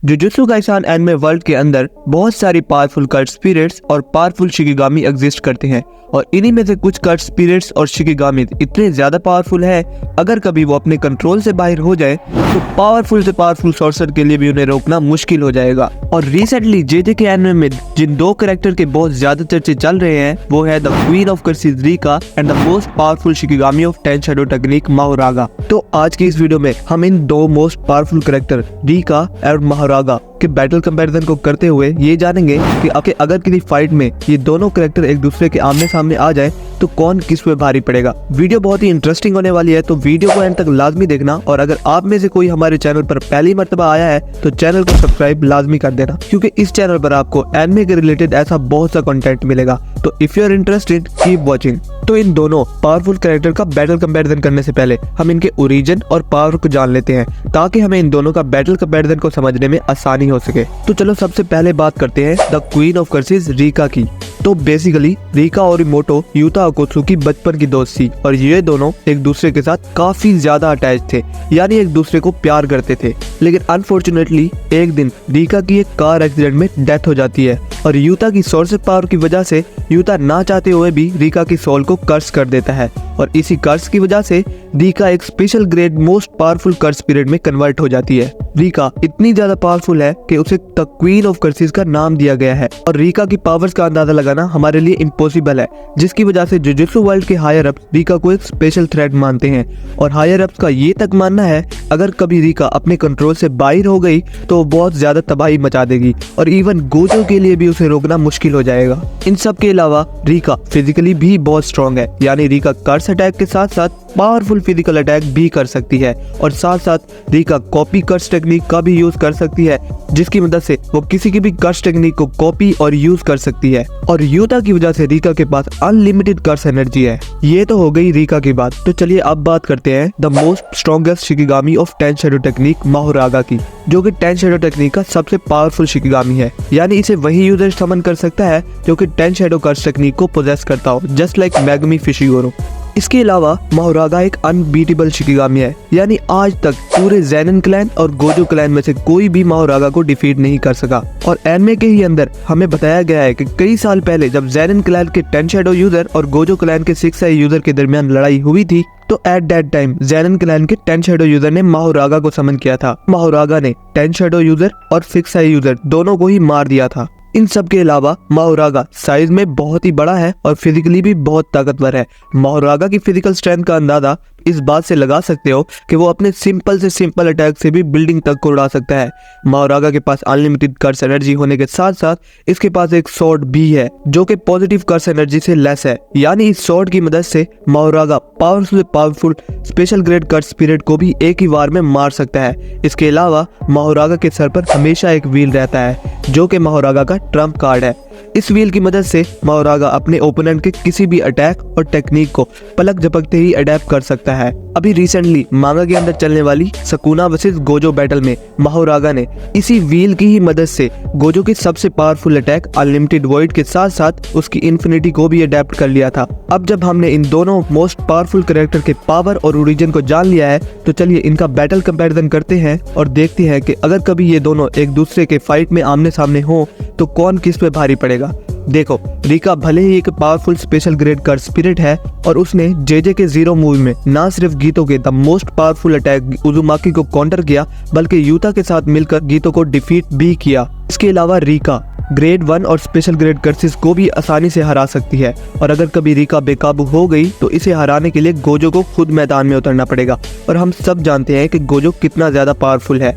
Jujutsu Kaisen anime world के अंदर बहुत सारी पावरफुल कर्ट स्पिरिट्स और पावरफुल शिकिगामी एग्जिस्ट करते हैं और इन्हीं में से कुछ कर्ट स्पिरिट्स और शिकिगामी इतने ज्यादा पावरफुल है, अगर कभी वो अपने कंट्रोल से बाहर हो जाए तो पावरफुल से पावरफुल सॉर्सर के लिए भी उन्हें रोकना मुश्किल हो जाएगा। और रिसेंटली जेजे के एनिमे में जिन दो कैरेक्टर के बहुत ज्यादा चर्चे चल रहे हैं वो है the queen of curses Rika and the most powerful shikigami of 10 shadow technique Mahoraga. तो आज की इस वीडियो में हम इन दो मोस्ट पावरफुल कैरेक्टर रिका और माहोरागा के बैटल कंपैरिजन को करते हुए ये जानेंगे कि अगर किसी फाइट में ये दोनों कैरेक्टर एक दूसरे के आमने सामने आ जाए तो कौन किस पे भारी पड़ेगा। वीडियो बहुत ही इंटरेस्टिंग होने वाली है, तो वीडियो को एंड तक लाजमी देखना। और अगर आप में से कोई हमारे चैनल पर पहली मर्तबा आया है तो चैनल को सब्सक्राइब लाजमी कर देना, क्योंकि इस चैनल पर आपको एनिमे के रिलेटेड ऐसा बहुत सा कंटेंट मिलेगा। तो if you are interested keep watching. तो इन दोनों पावरफुल कैरेक्टर का बैटल कंपैरिजन करने से पहले हम इनके ओरिजिन और पावर को जान लेते हैं, ताकि हमें इन दोनों का बैटल कंपैरिजन को समझने में आसानी हो सके। तो चलो सबसे पहले बात करते हैं the queen of curses Rica की। तो बेसिकली रिका और इमोटो यूता ओकोत्सुकी बचपन की दोस्त थी और ये दोनों एक दूसरे के साथ काफी ज्यादा अटैच थे, यानी एक दूसरे को प्यार करते थे। लेकिन अनफॉर्चुनेटली एक दिन रिका की एक कार एक्सीडेंट में डेथ हो जाती है और यूता की सोर्स पावर की वजह से यूता ना चाहते हुए भी रिका की सोल को कर्स कर देता है और इसी कर्स की वजह से रिका एक स्पेशल ग्रेड मोस्ट पावरफुल कर्स स्पिरिट में कन्वर्ट हो जाती है। रिका इतनी ज्यादा पावरफुल है कि उसे द क्वीन ऑफ कर्सेस का नाम दिया गया है और रिका की पावर्स का अंदाजा लगाना हमारे लिए इम्पॉसिबल है, जिसकी वजह से जुजुत्सु वर्ल्ड के हायर अप्स रिका को एक स्पेशल थ्रेट मानते हैं और हायर अप्स का ये तक मानना है अगर कभी रिका अपने कंट्रोल से बाहर हो गई तो बहुत ज्यादा तबाही मचा देगी और इवन गोजो के लिए भी उसे रोकना मुश्किल हो जाएगा। इन सब के अलावा रिका फिजिकली भी बहुत स्ट्रॉन्ग है, यानी रिका कर्स अटैक के साथ साथ पावरफुल फिजिकल अटैक भी कर सकती है और साथ साथ रिका कॉपी कर्स टेक्निक का भी यूज कर सकती है, जिसकी मदद से वो किसी की भी कर्स टेक्निक को कॉपी और यूज कर सकती है। और यूता की वजह से रिका के पास अनलिमिटेड कर्स एनर्जी है। ये तो हो गई रिका की बात। तो चलिए अब बात करते हैं the most strongest shikigami of 10 shadow technique Mahoraga की, जो कि 10 शैडो टेक्निक का सबसे पावरफुल शिकिगामी है, यानी इसे वही यूजर समन कर सकता है जो कि 10 शैडो कर्स टेक्निक को पोजेस करता हो, जस्ट लाइक मैगमी फिशिगोरो। इसके अलावा माहोरागा एक अनबीटेबल शिकिगामी है, यानी आज तक पूरे ज़ेनिन क्लैन और गोजो क्लैन में से कोई भी माहोरागा को डिफीट नहीं कर सका। और एनिमे के ही अंदर हमें बताया गया है कि कई साल पहले जब ज़ेनिन क्लैन के 10 शैडो यूजर और गोजो क्लैन के 6 आई यूजर के दरमियान लड़ाई हुई थी, तो at that time Zenin clan के 10 शैडो यूजर ने माहोरागा को समन किया था। माहोरागा ने 10 शैडो यूजर और 6 आई यूजर दोनों को ही मार दिया था। इन सब के अलावा माहोरागा साइज में बहुत ही बड़ा है और फिजिकली भी बहुत ताकतवर है। माहोरागा की फिजिकल स्ट्रेंथ का अंदाजा इस बात से लगा सकते हो कि वो अपने सिंपल से सिंपल अटैक से भी बिल्डिंग तक को उड़ा सकता है। माहोरागा के पास अनलिमिटेड कर्स एनर्जी होने के साथ साथ इसके पास एक स्वॉर्ड भी है जो कि पॉजिटिव कर्स एनर्जी से लेस है, यानी इस स्वॉर्ड की मदद से माहोरागा पावरफुल स्पेशल ग्रेड कर्स स्पिरिट को भी एक ही वार में मार सकता है। इसके अलावा माहोरागा के सर पर हमेशा एक व्हील रहता है जो कि माहोरागा का ट्रम्प कार्ड है। इस व्हील की मदद से माहोरागा अपने ओपोनेंट के किसी भी अटैक और टेक्निक को पलक झपकते ही अडेप्ट कर सकता है। अभी रिसेंटली मांगा के अंदर चलने वाली सकुना वर्सेस गोजो बैटल में माहोरागा ने इसी व्हील की ही मदद से गोजो के सबसे पावरफुल अटैक अनलिमिटेड वॉइड के साथ साथ उसकी इन्फिनिटी को भी अडेप्ट कर लिया था। अब जब हमने इन दोनों मोस्ट पावरफुल कैरेक्टर के पावर और ओरिजिन को जान लिया है, तो चलिए इनका बैटल कंपैरिजन करते हैं और देखते हैं कि अगर कभी ये दोनों एक दूसरे के फाइट में आमने सामने हो तो कौन किस पे भारी पड़ेगा। देखो, रिका भले ही एक पावरफुल स्पेशल ग्रेड कर्स स्पिरिट है और उसने जेजे के जीरो मूवी में ना सिर्फ गीतो के द मोस्ट पावरफुल अटैक उजुमाकी को काउंटर किया, बल्कि यूता के साथ मिलकर गीतो को डिफीट भी किया। इसके अलावा रिका ग्रेड 1 और स्पेशल ग्रेड कर्सेस को भी आसानी से हरा सकती है और अगर कभी रिका बेकाबू हो गई तो इसे हराने के लिए गोजो को खुद मैदान में उतरना पड़ेगा और हम सब जानते हैं कि गोजो कितना ज्यादा पावरफुल है।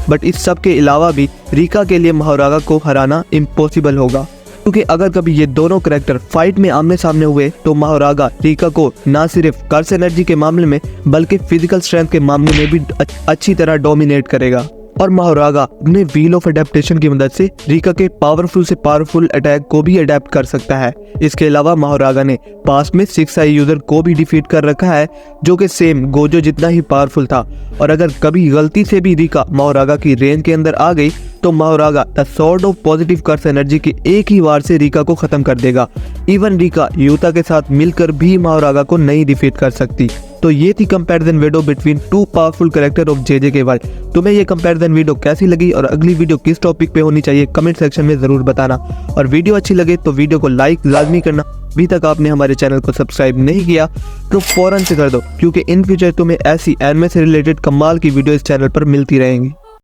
बट इस सब के अलावा भी रिका के लिए माहोरागा को हराना इम्पॉसिबल होगा, क्योंकि अगर कभी ये दोनों कैरेक्टर फाइट में आमने सामने हुए तो माहोरागा रिका को ना सिर्फ कर्स एनर्जी के मामले में बल्कि फिजिकल स्ट्रेंथ के मामले में भी अच्छी तरह डोमिनेट करेगा। और माहोरागा अपने व्हील ऑफ अडेप्टेशन की मदद से रिका के पावरफुल से पावरफुल अटैक को भी अडेप्ट कर सकता है। इसके अलावा माहोरागा ने पास्ट में 6 आई यूजर को भी डिफीट कर रखा है जो कि सेम गोजो जितना ही पावरफुल था। और अगर कभी गलती से भी रिका माहोरागा की रेंज के अंदर आ गई तो Mahoraga the sword of positive curse energy की एक ही वार से रिका को खत्म कर देगा। इवन रिका यूता के साथ मिलकर भी माहोरागा को नहीं डिफीट कर सकती। तो ये थी comparison video between two powerful character of JJ के वर्ल्ड। तुम्हें ये कंपैरिजन वीडियो कैसी लगी और अगली वीडियो किस टॉपिक पे होनी चाहिए कमेंट सेक्शन में जरूर बताना। और वीडियो अच्छी लगे तो वीडियो को लाइक लाजमी करना। अभी तक आपने हमारे चैनल को सब्सक्राइब नहीं किया तो फौरन से कर दो, क्योंकि इन फ्यूचर तुम्हें ऐसी एनिमे से रिलेटेड कमाल की वीडियो इस चैनल पर मिलती रहेंगी।